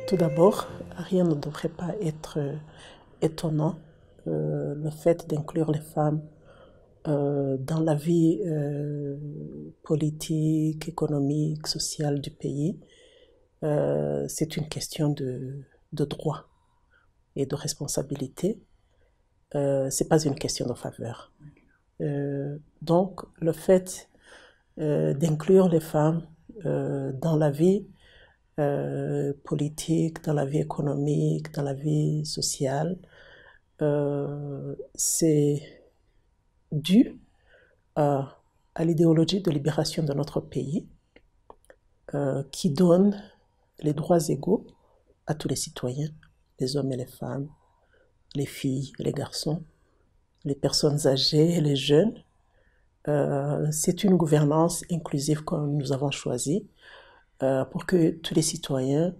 Tout d'abord, rien ne devrait pas être étonnant, le fait d'inclure les femmes dans la vie politique, économique, sociale du pays. C'est une question de droit et de responsabilité. C'est pas une question de faveur. Donc, le fait d'inclure les femmes dans la vie politique, dans la vie économique, dans la vie sociale, c'est dû à l'idéologie de libération de notre pays qui donne les droits égaux à tous les citoyens, les hommes et les femmes, les filles, les garçons, les personnes âgées, les jeunes. C'est une gouvernance inclusive que nous avons choisie pour que tous les citoyens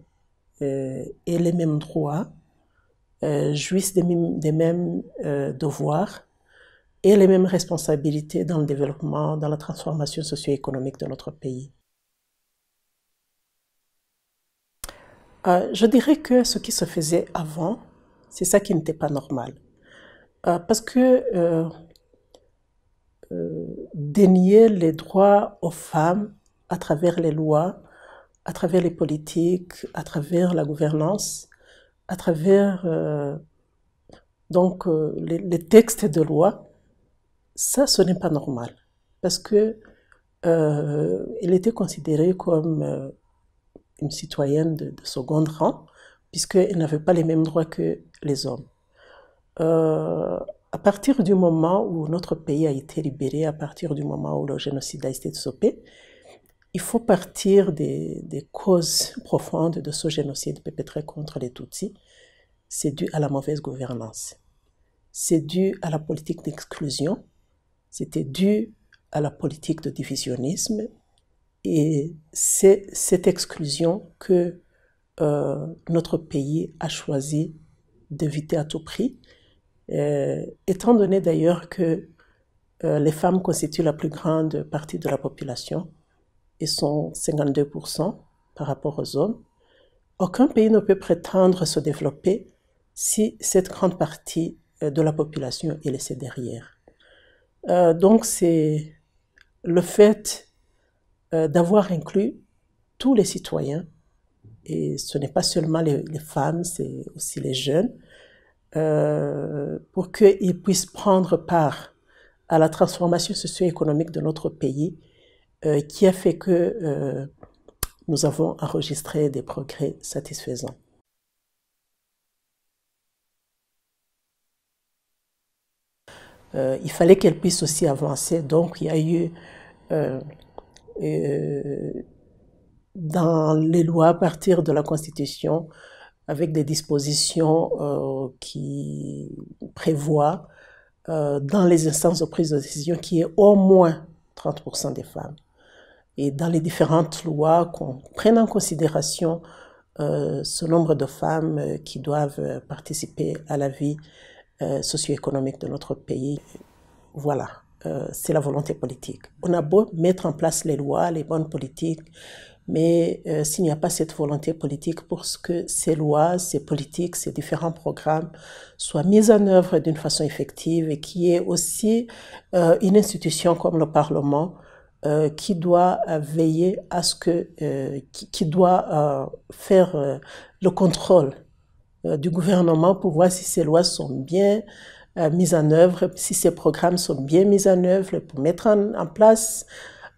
aient les mêmes droits, jouissent des mêmes devoirs et les mêmes responsabilités dans le développement, dans la transformation socio-économique de notre pays. Je dirais que ce qui se faisait avant, c'est ça qui n'était pas normal. Parce que dénier les droits aux femmes à travers les lois, à travers les politiques, à travers la gouvernance, à travers les textes de loi, ça, ce n'est pas normal. Parce que elle était considérée comme une citoyenne de second rang, puisqu'elle n'avait pas les mêmes droits que les hommes. À partir du moment où notre pays a été libéré, à partir du moment où le génocide a été stoppé, il faut partir des causes profondes de ce génocide perpétré contre les Tutsis. C'est dû à la mauvaise gouvernance. C'est dû à la politique d'exclusion. C'était dû à la politique de divisionnisme. Et c'est cette exclusion que notre pays a choisi d'éviter à tout prix. Étant donné d'ailleurs que les femmes constituent la plus grande partie de la population, et sont 52% par rapport aux hommes, aucun pays ne peut prétendre se développer si cette grande partie de la population est laissée derrière. Donc c'est le fait d'avoir inclus tous les citoyens, et ce n'est pas seulement les femmes, c'est aussi les jeunes, pour qu'ils puissent prendre part à la transformation socio-économique de notre pays, qui a fait que nous avons enregistré des progrès satisfaisants. Il fallait qu'elle puisse aussi avancer, donc il y a eu dans les lois à partir de la Constitution, avec des dispositions qui prévoient dans les instances de prise de décision qu'il y ait au moins 30% des femmes. Et dans les différentes lois, qu'on prenne en considération ce nombre de femmes qui doivent participer à la vie socio-économique de notre pays. Voilà, c'est la volonté politique. On a beau mettre en place les lois, les bonnes politiques, mais s'il n'y a pas cette volonté politique pour que ces lois, ces politiques, ces différents programmes soient mis en œuvre d'une façon effective et qu'il y ait aussi une institution comme le Parlement qui doit veiller à ce que, qui doit faire le contrôle du gouvernement pour voir si ces lois sont bien mises en œuvre, si ces programmes sont bien mis en œuvre, pour mettre en place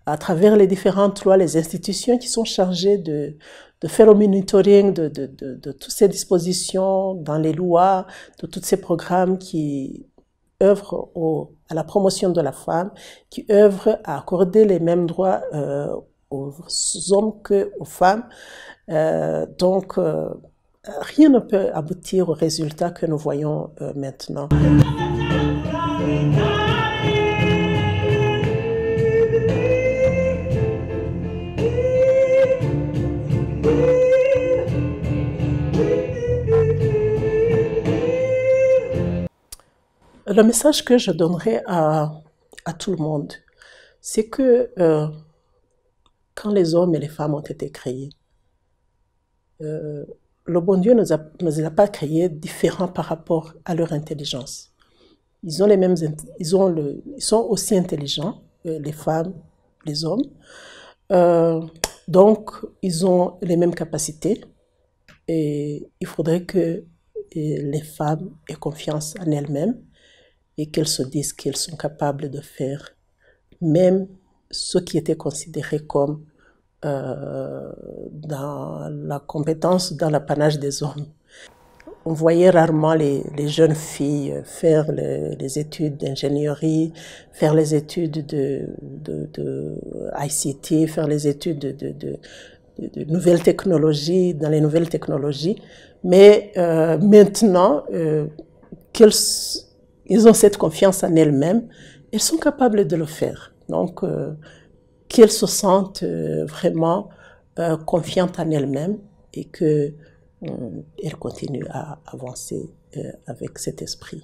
à travers les différentes lois, les institutions qui sont chargées de faire le monitoring de toutes ces dispositions dans les lois, de tous ces programmes qui œuvrent à la promotion de la femme, qui œuvrent à accorder les mêmes droits aux hommes qu'aux femmes. Donc, rien ne peut aboutir au résultat que nous voyons maintenant. Le message que je donnerais à tout le monde, c'est que quand les hommes et les femmes ont été créés, le bon Dieu ne nous a pas créés différents par rapport à leur intelligence. Ils ont les mêmes, ils sont aussi intelligents, les femmes, les hommes. Donc, ils ont les mêmes capacités. Et il faudrait que les femmes aient confiance en elles-mêmes et qu'elles se disent qu'elles sont capables de faire même ce qui était considéré comme dans la compétence, dans l'apanage des hommes. On voyait rarement les jeunes filles faire les études d'ingénierie, faire les études de ICT, faire les études de nouvelles technologies, dans les nouvelles technologies. Mais maintenant qu'ils ont cette confiance en elles-mêmes, elles sont capables de le faire. Donc, qu'elles se sentent vraiment confiantes en elles-mêmes et qu'elles continuent à avancer avec cet esprit.